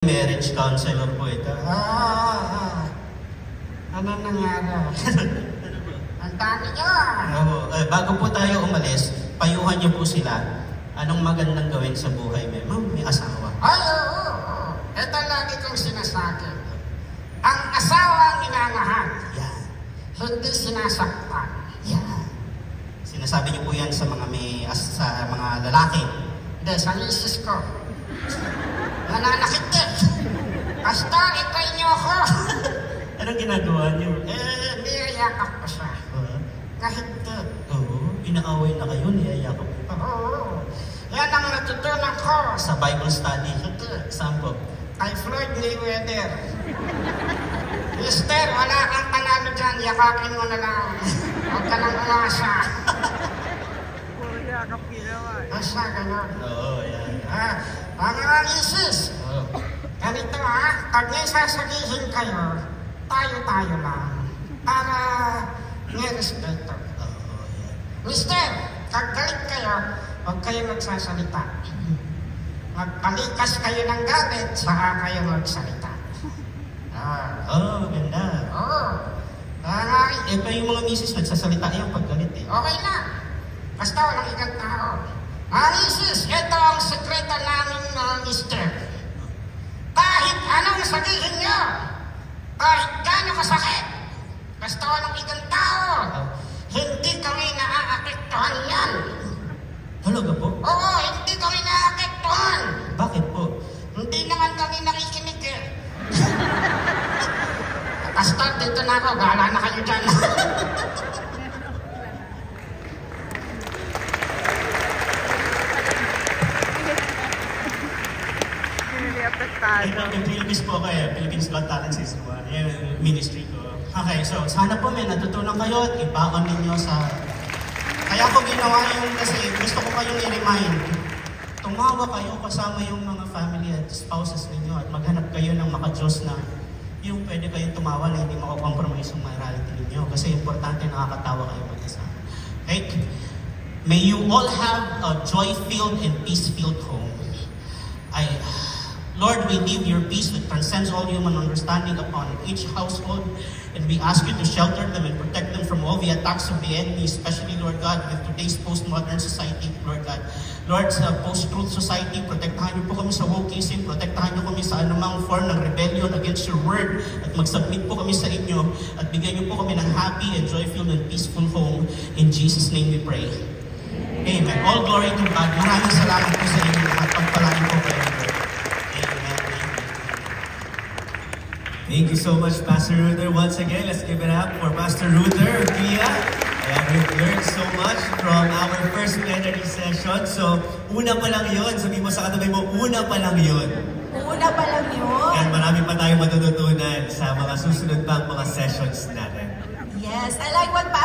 Marriage counselor po ito. Ano nangyari? Ang dami nyo Bago po tayo umalis, payuhan niyo po sila. Anong magandang gawin sa buhay, ma'am? May asawa. Ay, oo. Ito lagi kong sinasabi. Ang asawang minamahal. Yan. Hindi sinasaktan. Yan. Sinasabi niyo po yan sa mga sa mga lalaki. Hindi, sa misis ko. Nananakit din. Basta, ikay niyo ako. Anong ginagawa niyo? Niyayakap ko siya. Kahit din. Oo. Inaaway na kayo, niyayakap po pa. Oo. Yan ang natutunan ko. Sa Bible study. Hindi. Saan po? Kay Floyd Mayweather. Mister, wala kang panalo dyan. Yakapin mo na lang. Huwag ka nang umasa. Puro yakap ginawa. Basta ganun. Oo, yan. Mga misis, ganito pag may sasabihin kayo, tayo-tayo lang. Para may respeto. Oo, yan. Mister, pag galit kayo, huwag kayo magsasalita. Magpalikas kayo ng galit, saka kayo magsalita. Maganda. Oo. Pa yung mga misis nagsasalita yan pag galit eh. Okay lang. Basta walang igang tao. Mga misis, ito ang sekreto namin na mister. Kahit anong sabihin nyo, kahit gano'ng kasakit, basta walang igang tao, hindi kami naaapektuhan yan. Talaga po? Oo, hindi kami naaapektuhan. Bakit po? Hindi naman kami nakikinig eh. Basta dito na ako, bahala na kayo dyan. Yung Philippines po kayo, Philippines Got Talent Season 1, yung ministry ko. Okay, so sana po may natutunan kayo at ibaon ninyo sa... Kaya ko ginawa yung kasi gusto ko kayong i-remind. Tumawa kayo kasama yung mga family at spouses ninyo at maghanap kayo ng maka-Diyos na yung pwede kayong tumawa na hindi makakompromise yung morality ninyo. Kasi importante nakakatawa kayo mag-isa. Okay? May you all have a joy-filled and peace-filled home. Lord, we leave your peace that transcends all human understanding upon each household, and we ask you to shelter them and protect them from all the attacks of the enemy, especially, Lord God, with today's postmodern society, Lord God. Lord, sa post-truth society, protektahan niyo po kami sa wokeism, protektahan niyo kami sa anumang form ng rebellion against your word, at mag-submit po kami sa inyo, at bigyan niyo po kami ng happy and joyful and peaceful home. In Jesus' name we pray. Amen. All glory to God. Maraming salamat po sa inyo at pagpalain po kayo. Thank you so much, Pastor Ruther. Once again, let's give it up for Pastor Ruther, Pia. And we've learned so much from our first plenary session. So, una pa lang yun. Sabihin mo sa katabi mo, una pa lang yun. Una pa lang yun. And marami pa tayong matututunan sa mga susunod pang mga sessions natin. Yes, I like what Pastor